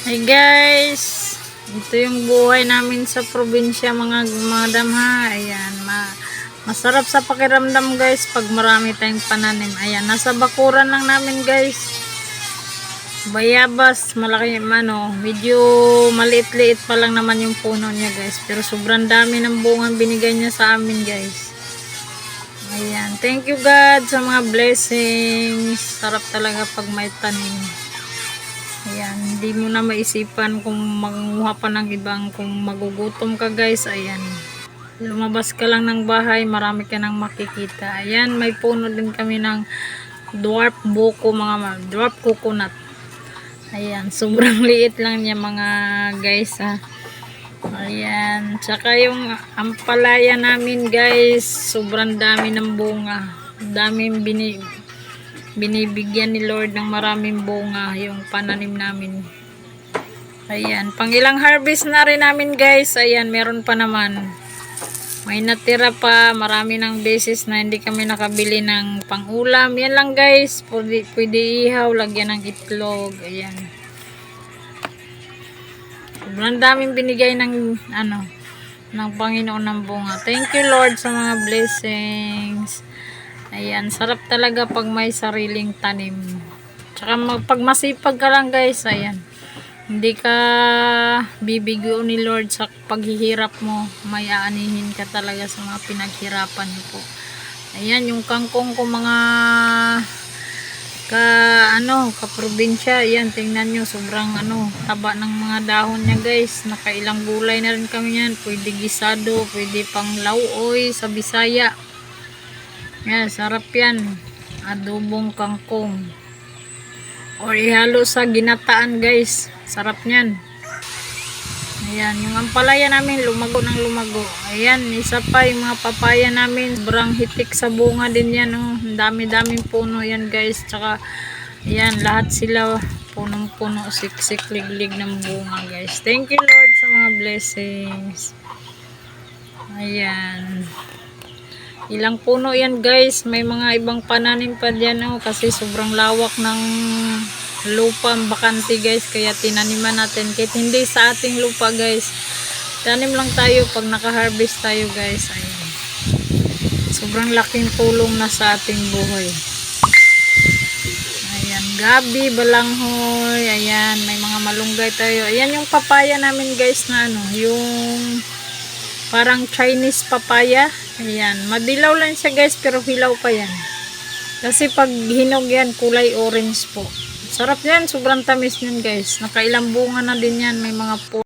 Hey guys, ito yung buhay namin sa probinsya mga madam ha. Ayan, masarap sa pakiramdam guys pag marami tayong pananim. Ayan, nasa bakuran lang namin guys. Bayabas, malaki medyo maliit-liit pa lang naman yung puno niya guys. Pero sobrang dami ng bunga binigay niya sa amin guys. Ayan, thank you God sa mga blessings. Sarap talaga pag may tanim. Ayan, hindi mo na maisipan kung manguha pa ng ibang, kung magugutom ka guys. Ayan, lumabas ka lang ng bahay, marami ka nang makikita. Ayan, may puno din kami ng dwarf buko, dwarf coconut. Ayan, sobrang liit lang niya mga guys ha. Ayan, tsaka yung ampalaya namin guys, sobrang dami ng bunga. Daming binibigyan ni Lord ng maraming bunga yung pananim namin. Ayan, pang ilang harvest na rin namin guys. Ayan, meron pa naman, may natira pa. Marami ng beses na hindi kami nakabili ng pangulam. Yan lang guys, pwede ihaw, lagyan ng itlog. Ayan, sobrang daming binigay ng ng Panginoon ng bunga. Thank you Lord sa mga blessings. Ayan, sarap talaga pag may sariling tanim. Tsaka pag masipag ka lang guys, ayan, hindi ka bibigyo ni Lord sa paghihirap mo. May aanihin ka talaga sa mga pinaghirapan mo po. Ayan, yung kangkong ko mga kaprobinsya. Ayan, tingnan nyo, sobrang taba ng mga dahon niya guys. Nakailang gulay na rin kami yan. Pwede gisado, pwede pang lauoy sa Bisaya. Yan, sarap yan. Adobong kangkong. Or ihalo sa ginataan guys. Sarap niyan. Ayan, yung ampalaya namin lumago ng lumago. Ayan, isa pa yung mga papaya namin. Sobrang hitik sa bunga din yan. Ang dami-daming puno yan guys. Tsaka, ayan, lahat sila punong-puno, siksik, liglig ng bunga guys. Thank you Lord sa mga blessings. Ayan. Ilang puno yan guys, may mga ibang pananim pa dyan kasi sobrang lawak ng lupa, bakante guys, kaya tinaniman natin. Kahit hindi sa ating lupa guys, tanim lang tayo pag naka-harvest tayo guys. Ayan, sobrang laking tulong na sa ating buhay. Ayan, gabi, balanghoy. Ayan, may mga malunggay tayo. Ayan yung papaya namin guys na yung parang Chinese papaya. Ayan, madilaw lang siya guys, pero hilaw pa yan. Kasi pag hinog yan, kulay orange po. Sarap yan, sobrang tamis yan guys. Nakailang bunga na din yan, may mga